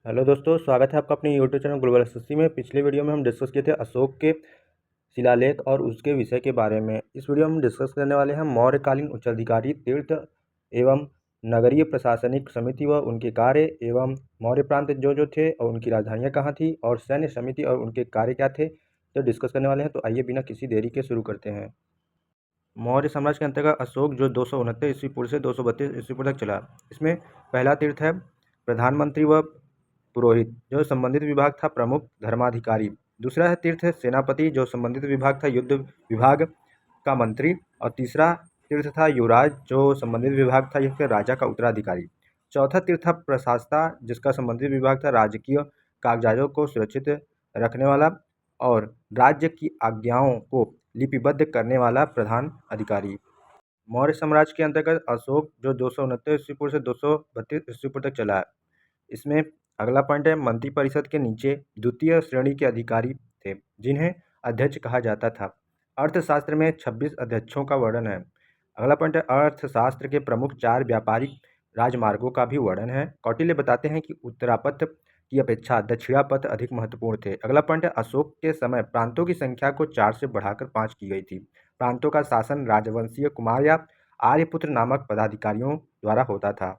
Hello दोस्तों, स्वागत है आपका अपने यूट्यूब चैनल ग्लोबल एसएससी में। पिछले वीडियो में हम डिस्कस किए थे अशोक के शिलालेख और उसके विषय के बारे में। इस वीडियो में हम डिस्कस करने वाले हैं मौर्यकालीन उच्चाधिकारी तीर्थ एवं नगरीय प्रशासनिक समिति व उनके कार्य एवं मौर्य प्रांत जो थे और उनकी राजधानियाँ कहाँ थी और सैन्य समिति और उनके कार्य क्या थे, तो डिस्कस करने वाले हैं। तो आइए बिना किसी देरी के शुरू करते हैं। मौर्य साम्राज्य के अंतर्गत अशोक जो 269 ईस्वी पूर्व से 232 ईस्वी पूर्व तक चला। इसमें पहला तीर्थ है प्रधानमंत्री व पुरोहित, जो संबंधित विभाग था प्रमुख धर्माधिकारी। दूसरा है तीर्थ है सेनापति, जो संबंधित विभाग था युद्ध विभाग का मंत्री। और तीसरा तीर्थ था युवराज, जो संबंधित विभाग था यह राजा का उत्तराधिकारी। चौथा तीर्थ था प्रशासता, जिसका संबंधित विभाग था राजकीय कागजातों को सुरक्षित रखने वाला और राज्य की आज्ञाओं को लिपिबद्ध करने वाला प्रधान अधिकारी। मौर्य साम्राज्य के अंतर्गत अशोक जो 269 ईस्वी पूर्व से 232 ईस्वी पूर्व तक चला है। इसमें अगला पॉइंट है मंत्रिपरिषद के नीचे द्वितीय श्रेणी के अधिकारी थे, जिन्हें अध्यक्ष कहा जाता था। अर्थशास्त्र में 26 अध्यक्षों का वर्णन है। अगला पॉइंट है अर्थशास्त्र के प्रमुख 4 व्यापारिक राजमार्गों का भी वर्णन है। कौटिल्य बताते हैं कि उत्तरापथ की अपेक्षा दक्षिणापथ अधिक महत्वपूर्ण थे। अगला पॉइंट है अशोक के समय प्रांतों की संख्या को 4 से बढ़ाकर 5 की गई थी। प्रांतों का शासन राजवंशीय कुमार या आर्यपुत्र नामक पदाधिकारियों द्वारा होता था।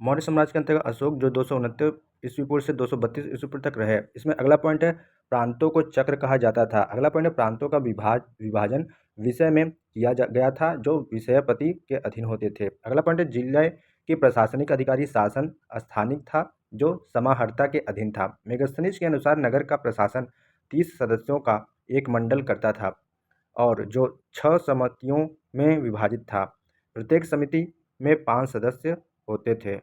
मौर्य साम्राज्य के अंतर्गत अशोक जो 269 ईस्वी पूर्व से 232 ईस्वी पूर्व तक रहे। इसमें अगला पॉइंट है प्रांतों को चक्र कहा जाता था। अगला पॉइंट है प्रांतों का विभाजन विषय में किया गया था, जो विषयपति के अधीन होते थे। अगला पॉइंट है जिले के प्रशासनिक अधिकारी शासन स्थानिक था, जो समाहर्ता के अधीन था। मेगास्थनीज के अनुसार नगर का प्रशासन 30 सदस्यों का एक मंडल करता था और जो 6 समितियों में विभाजित था। प्रत्येक समिति में 5 सदस्य होते थे।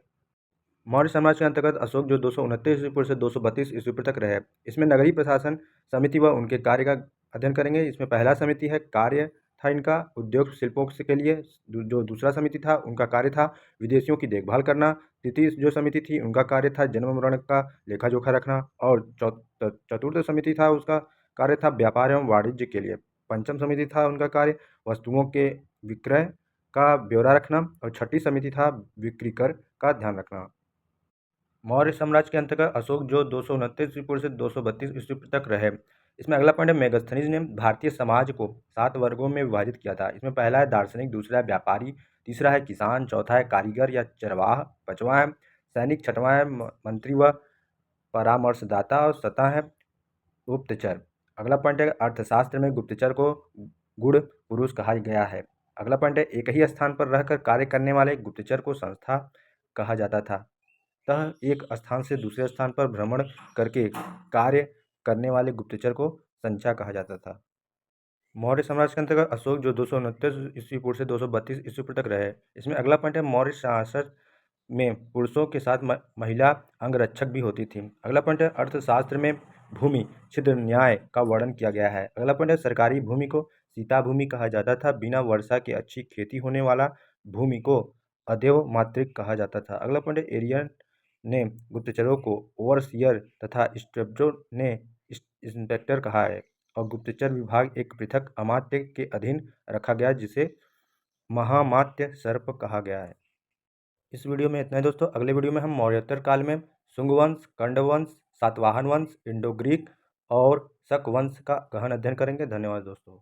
मौर्य साम्राज्य के अंतर्गत अशोक जो 269 ईस्वी पूर्व से 232 ईस्वी पूर्व तक रहे। इसमें नगरीय प्रशासन समिति व उनके कार्य का अध्ययन करेंगे। इसमें पहला समिति है कार्य था इनका उद्योग शिल्पों के लिए। जो दूसरा समिति था उनका कार्य था विदेशियों की देखभाल करना। तृतीय जो समिति थी उनका कार्य था जन्म मरण का लेखा जोखा रखना। और चतुर्थ समिति था उसका कार्य था व्यापार एवं वाणिज्य के लिए। पंचम समिति था उनका कार्य वस्तुओं के विक्रय का ब्यौरा रखना। और छठी समिति था बिक्री कर का ध्यान रखना। मौर्य साम्राज्य के अंतर्गत अशोक जो 269 ईस्वी पूर्व से 232 ईस्वी पूर्व तक रहे। इसमें अगला पॉइंट है मेगास्थनीज ने भारतीय समाज को 7 वर्गों में विभाजित किया था। इसमें पहला है दार्शनिक, दूसरा है व्यापारी, तीसरा है किसान, चौथा है कारीगर या चरवाह, पांचवा है सैनिक, छठवां है मंत्री व परामर्शदाता और सतः है गुप्तचर। अगला पॉइंट है अर्थशास्त्र में गुप्तचर को गुड़ पुरुष कहा गया है। अगला पॉइंट है एक ही स्थान पर रहकर कार्य करने वाले गुप्तचर को संस्था कहा जाता था। अतः एक स्थान से दूसरे स्थान पर भ्रमण करके कार्य करने वाले गुप्तचर को संचा कहा जाता था। मौर्य साम्राज्य के अंतर्गत अशोक जो 269 ईस्वी पूर्व से 232 ईस्वी पूर्व तक रहे। इसमें अगला पॉइंट है मौर्य शासक में पुरुषों के साथ महिला अंगरक्षक भी होती थी। अगला पॉइंट है अर्थशास्त्र में भूमि छिद्र न्याय का वर्णन किया गया है। अगला पॉइंट है सरकारी भूमि को सीता भूमि कहा जाता था। बिना वर्षा के अच्छी खेती होने वाला भूमि को अदेव मातृक कहा जाता था। अगला पॉइंट है एरियन ने गुप्तचरों को ओवरसियर तथा स्ट्रेप्टो ने इंस्पेक्टर कहा है। और गुप्तचर विभाग एक पृथक अमात्य के अधीन रखा गया, जिसे महामात्य सर्प कहा गया है। इस वीडियो में इतना ही दोस्तों। अगले वीडियो में हम मौर्योत्तर काल में शुंग वंश, कंड वंश, सातवाहन वंश, इंडो ग्रीक और शक वंश का गहन अध्ययन करेंगे। धन्यवाद दोस्तों।